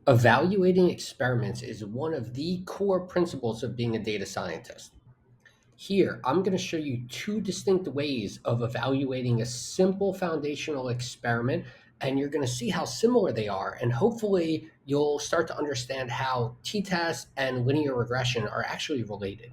Evaluating experiments is one of the core principles of being a data scientist. Here, I'm going to show you two distinct ways of evaluating a simple foundational experiment, and you're going to see how similar they are. And hopefully, you'll start to understand how t-tests and linear regression are actually related.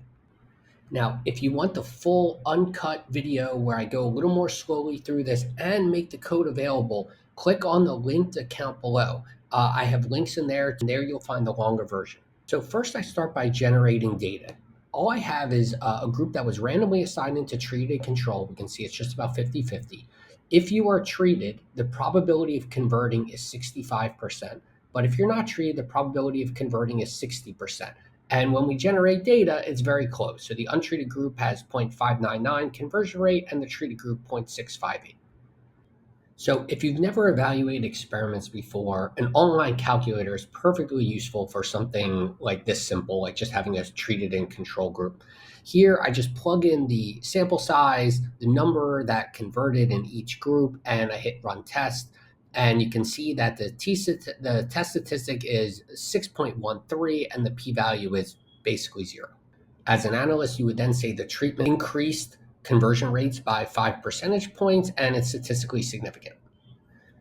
Now, if you want the full uncut video where I go a little more slowly through this and make the code available, click on the linked account below. I have links in there, and there you'll find the longer version. So first I start by generating data. All I have is a group that was randomly assigned into treated control. We can see it's just about 50-50. If you are treated, the probability of converting is 65%. But if you're not treated, the probability of converting is 60%. And when we generate data, it's very close. So the untreated group has 0.599 conversion rate and the treated group 0.658. So if you've never evaluated experiments before, an online calculator is perfectly useful for something like this simple, like just having a treated and control group. Here, I just plug in the sample size, the number that converted in each group, and I hit run test. And you can see that the test statistic is 6.13 and the p-value is basically 0. As an analyst, you would then say the treatment increased conversion rates by 5 percentage points and it's statistically significant.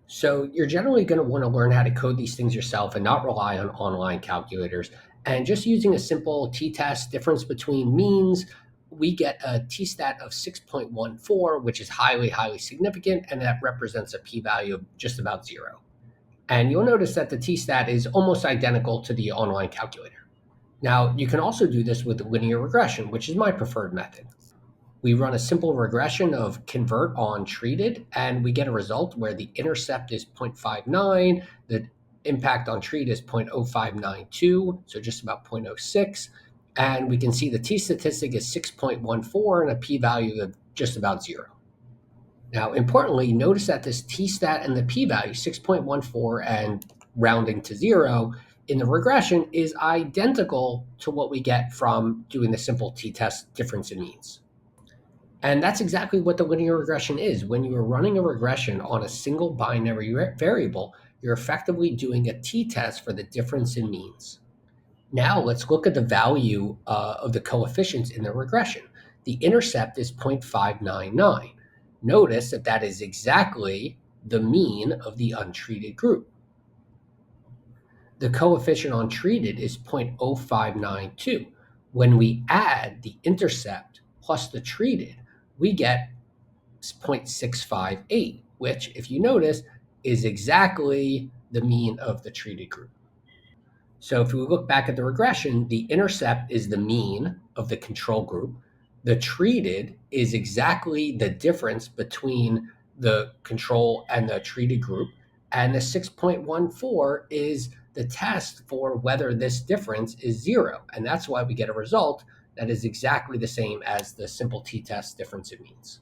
So you're generally going to want to learn how to code these things yourself and not rely on online calculators. And just using a simple t-test difference between means, we get a t-stat of 6.14, which is highly, highly significant, and that represents a p-value of just about 0. And you'll notice that the t-stat is almost identical to the online calculator. Now, you can also do this with linear regression, which is my preferred method. We run a simple regression of convert on treated, and we get a result where the intercept is 0.59, the impact on treat is 0.0592, so just about 0.06, and we can see the t-statistic is 6.14 and a p-value of just about 0. Now, importantly, notice that this t-stat and the p-value, 6.14 and rounding to 0, in the regression is identical to what we get from doing the simple t-test difference in means. And that's exactly what the linear regression is. When you are running a regression on a single binary variable, you're effectively doing a t-test for the difference in means. Now let's look at the value of the coefficients in the regression. The intercept is 0.599. Notice that that is exactly the mean of the untreated group. The coefficient on treated is 0.0592. When we add the intercept plus the treated, we get 0.658, which, if you notice, is exactly the mean of the treated group. So if we look back at the regression, the intercept is the mean of the control group. The treated is exactly the difference between the control and the treated group. And the 6.14 is the test for whether this difference is 0. And that's why we get a result that is exactly the same as the simple t-test difference in means.